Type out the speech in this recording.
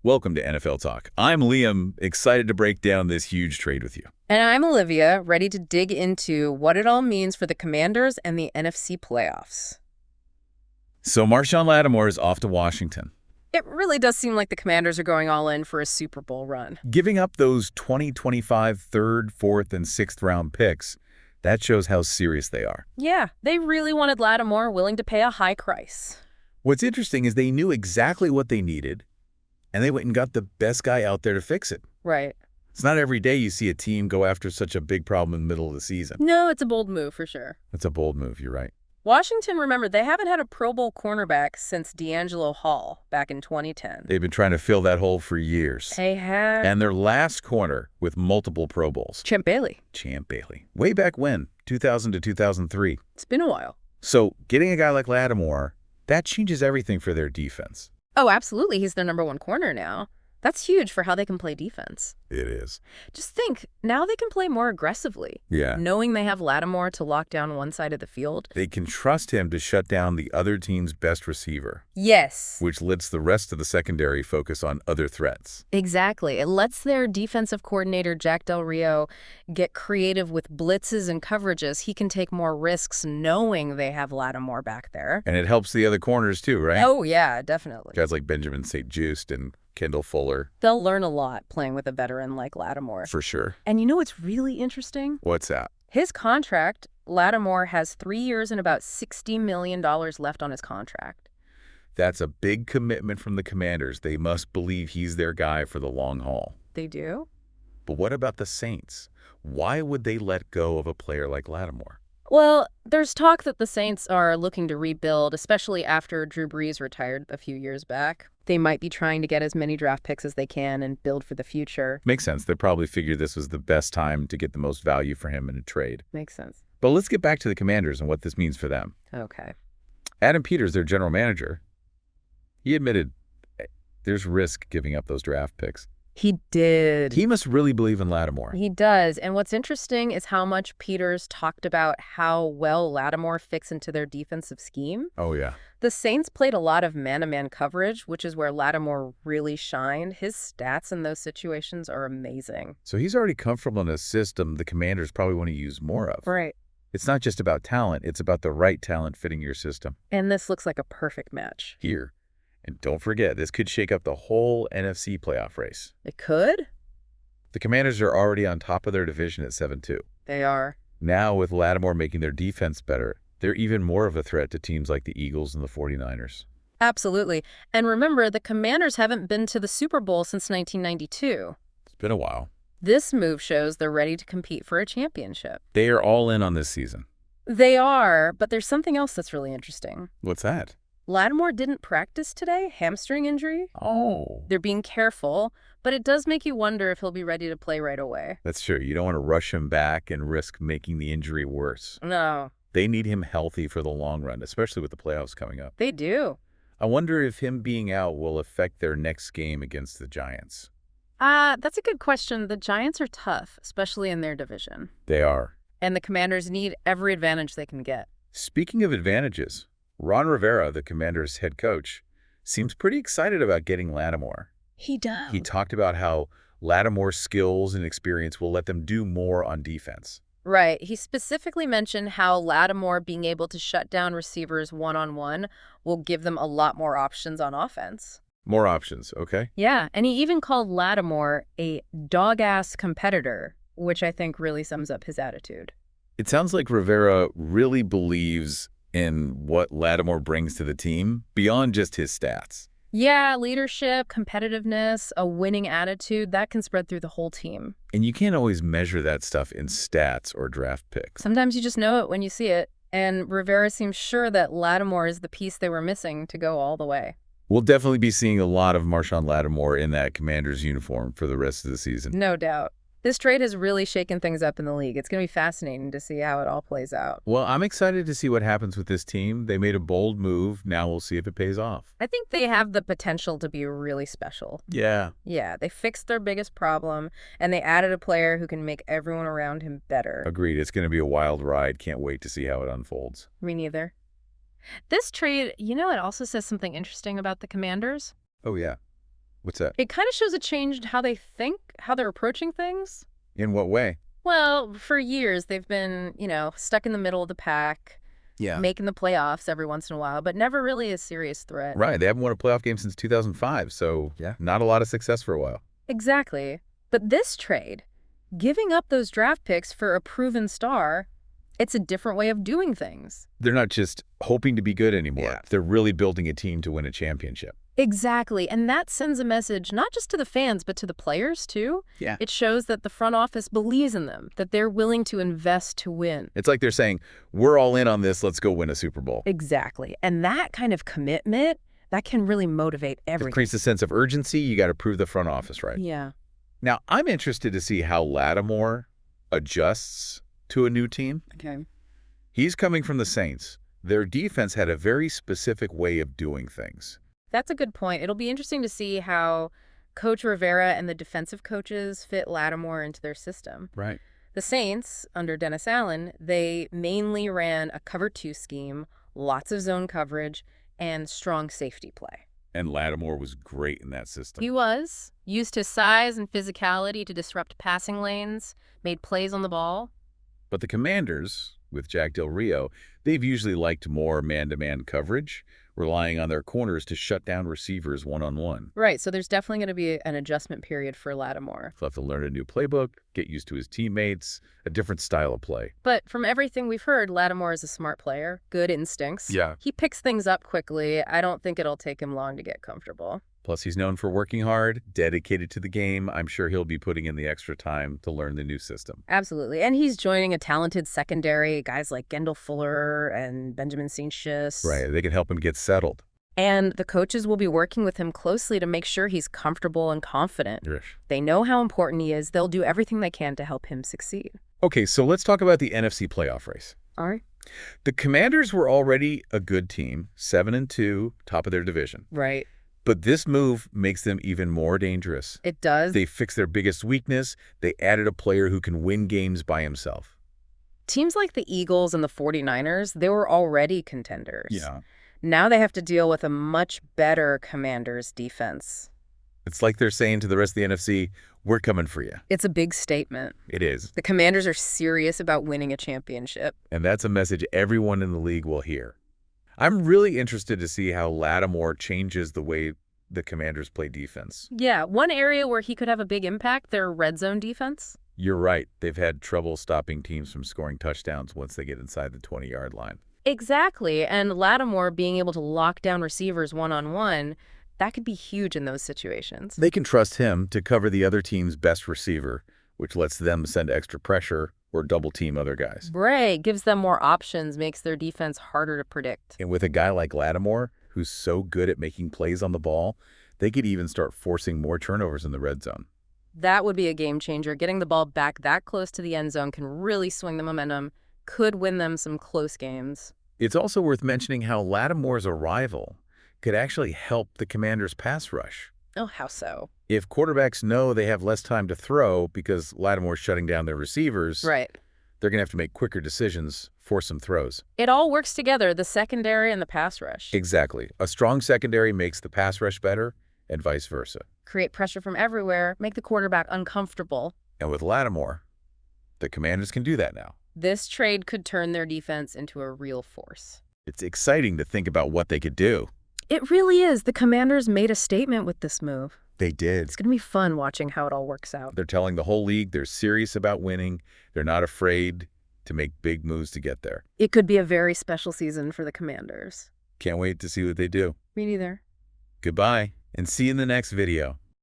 Welcome to NFL Talk. I'm Liam, excited to break down this huge trade with you. And I'm Olivia, ready to dig into what it all means for the Commanders and the NFC playoffs. So Marshon Lattimore is off to Washington. It really does seem like the Commanders are going all in for a Super Bowl run. Giving up those 2025 third, fourth, and sixth round picks, that shows how serious they are. Yeah, they really wanted Lattimore, willing to pay a high price. What's interesting is they knew exactly what they needed, and they went and got the best guy out there to fix it. Right. It's not every day you see a team go after such a big problem in the middle of the season. No, it's a bold move for sure. It's a bold move, you're right. Washington, remember, they haven't had a Pro Bowl cornerback since D'Angelo Hall back in 2010. They've been trying to fill that hole for years. They have. And their last corner with multiple Pro Bowls. Champ Bailey. Champ Bailey. Way back when? 2000 to 2003. It's been a while. So getting a guy like Lattimore, that changes everything for their defense. Oh, absolutely. He's their #1 corner now. That's huge for how they can play defense. It is. Just think, now they can play more aggressively. Yeah. Knowing they have Lattimore to lock down one side of the field. They can trust him to shut down the other team's best receiver. Yes. Which lets the rest of the secondary focus on other threats. Exactly. It lets their defensive coordinator, Jack Del Rio, get creative with blitzes and coverages. He can take more risks knowing they have Lattimore back there. And it helps the other corners too, right? Oh, yeah, definitely. Guys like Benjamin St-Juste and Kendall Fuller. They'll learn a lot playing with a veteran like Lattimore. For sure. And you know what's really interesting? What's that? His contract, Lattimore has 3 years and about $60 million left on his contract. That's a big commitment from the Commanders. They must believe he's their guy for the long haul. They do? But what about the Saints? Why would they let go of a player like Lattimore? Well, there's talk that the Saints are looking to rebuild, especially after Drew Brees retired a few years back. They might be trying to get as many draft picks as they can and build for the future. Makes sense. They probably figured this was the best time to get the most value for him in a trade. Makes sense. But let's get back to the Commanders and what this means for them. Okay. Adam Peters, their general manager, he admitted there's risk giving up those draft picks. He did. He must really believe in Lattimore. He does. And what's interesting is how much Peters talked about how well Lattimore fits into their defensive scheme. Oh, yeah. The Saints played a lot of man-to-man coverage, which is where Lattimore really shined. His stats in those situations are amazing. So he's already comfortable in a system the Commanders probably want to use more of. Right. It's not just about talent. It's about the right talent fitting your system. And this looks like a perfect match. Here. And don't forget, this could shake up the whole NFC playoff race. It could? The Commanders are already on top of their division at 7-2. They are. Now, with Lattimore making their defense better, they're even more of a threat to teams like the Eagles and the 49ers. Absolutely. And remember, the Commanders haven't been to the Super Bowl since 1992. It's been a while. This move shows they're ready to compete for a championship. They are all in on this season. They are, but there's something else that's really interesting. What's that? Lattimore didn't practice today, hamstring injury. Oh. They're being careful, but it does make you wonder if he'll be ready to play right away. That's true. You don't want to rush him back and risk making the injury worse. No. They need him healthy for the long run, especially with the playoffs coming up. They do. I wonder if him being out will affect their next game against the Giants. That's a good question. The Giants are tough, especially in their division. They are. And the Commanders need every advantage they can get. Speaking of advantages, Ron Rivera, the Commanders' head coach, seems pretty excited about getting Lattimore. He does. He talked about how Lattimore's skills and experience will let them do more on defense. Right. He specifically mentioned how Lattimore being able to shut down receivers one-on-one will give them a lot more options on offense. More options, okay? Yeah, and he even called Lattimore a dog-ass competitor, which I think really sums up his attitude. It sounds like Rivera really believes in what Lattimore brings to the team beyond just his stats. Yeah, leadership, competitiveness, a winning attitude, that can spread through the whole team. And you can't always measure that stuff in stats or draft picks. Sometimes you just know it when you see it. And Rivera seems sure that Lattimore is the piece they were missing to go all the way. We'll definitely be seeing a lot of Marshon Lattimore in that Commanders uniform for the rest of the season. No doubt. This trade has really shaken things up in the league. It's going to be fascinating to see how it all plays out. Well, I'm excited to see what happens with this team. They made a bold move. Now we'll see if it pays off. I think they have the potential to be really special. Yeah. Yeah, they fixed their biggest problem, and they added a player who can make everyone around him better. Agreed. It's going to be a wild ride. Can't wait to see how it unfolds. Me neither. This trade, it also says something interesting about the Commanders. Oh, yeah. What's that? It kind of shows a change in how they think, how they're approaching things. In what way? Well, for years, they've been, stuck in the middle of the pack, Yeah. making the playoffs every once in a while, but never really a serious threat. Right. They haven't won a playoff game since 2005, so not a lot of success for a while. Exactly. But this trade, giving up those draft picks for a proven star, it's a different way of doing things. They're not just hoping to be good anymore. Yeah. They're really building a team to win a championship. Exactly. And that sends a message not just to the fans, but to the players, too. Yeah. It shows that the front office believes in them, that they're willing to invest to win. It's like they're saying, we're all in on this, let's go win a Super Bowl. Exactly. And that kind of commitment, that can really motivate It everything. creates a sense of urgency. You got to prove the front office right. Yeah. Now, I'm interested to see how Lattimore adjusts to a new team. Okay. He's coming from the Saints. Their defense had a very specific way of doing things. That's a good point. It'll be interesting to see how Coach Rivera and the defensive coaches fit Lattimore into their system. Right. The Saints, under Dennis Allen, they mainly ran a cover 2 scheme, lots of zone coverage, and strong safety play. And Lattimore was great in that system. He was. Used his size and physicality to disrupt passing lanes, made plays on the ball. But the Commanders, with Jack Del Rio, they've usually liked more man-to-man coverage, relying on their corners to shut down receivers one-on-one. Right, so there's definitely going to be an adjustment period for Lattimore. He'll have to learn a new playbook, get used to his teammates, a different style of play. But from everything we've heard, Lattimore is a smart player, good instincts. Yeah. He picks things up quickly. I don't think it'll take him long to get comfortable. Plus, he's known for working hard, dedicated to the game. I'm sure he'll be putting in the extra time to learn the new system. Absolutely. And he's joining a talented secondary, guys like Kendall Fuller and Benjamin St-Juste. Right, they can help him get settled. And the coaches will be working with him closely to make sure he's comfortable and confident. Yes. They know how important he is. They'll do everything they can to help him succeed. Okay, so let's talk about the NFC playoff race. All right. The Commanders were already a good team, 7-2, top of their division. Right. But this move makes them even more dangerous. It does. They fixed their biggest weakness. They added a player who can win games by himself. Teams like the Eagles and the 49ers, they were already contenders. Now they have to deal with a much better Commanders defense. It's like they're saying to the rest of the NFC, we're coming for you. It's a big statement. It is. The Commanders are serious about winning a championship. And that's a message everyone in the league will hear. I'm really interested to see how Lattimore changes the way the Commanders play defense. Yeah, one area where he could have a big impact, their red zone defense. You're right. They've had trouble stopping teams from scoring touchdowns once they get inside the 20-yard line. Exactly. And Lattimore being able to lock down receivers one-on-one, that could be huge in those situations. They can trust him to cover the other team's best receiver, which lets them send extra pressure or double team other guys. Right. Gives them more options, makes their defense harder to predict. And with a guy like Lattimore, who's so good at making plays on the ball, they could even start forcing more turnovers in the red zone. That would be a game changer. Getting the ball back that close to the end zone can really swing the momentum, could win them some close games. It's also worth mentioning how Lattimore's arrival could actually help the Commanders' pass rush. Oh, how so? If quarterbacks know they have less time to throw because Lattimore's shutting down their receivers, Right. they're going to have to make quicker decisions, force some throws. It all works together, the secondary and the pass rush. Exactly. A strong secondary makes the pass rush better and vice versa. Create pressure from everywhere, make the quarterback uncomfortable. And with Lattimore, the Commanders can do that now. This trade could turn their defense into a real force. It's exciting to think about what they could do. It really is. The Commanders made a statement with this move. They did. It's going to be fun watching how it all works out. They're telling the whole league they're serious about winning. They're not afraid to make big moves to get there. It could be a very special season for the Commanders. Can't wait to see what they do. Me neither. Goodbye, and see you in the next video.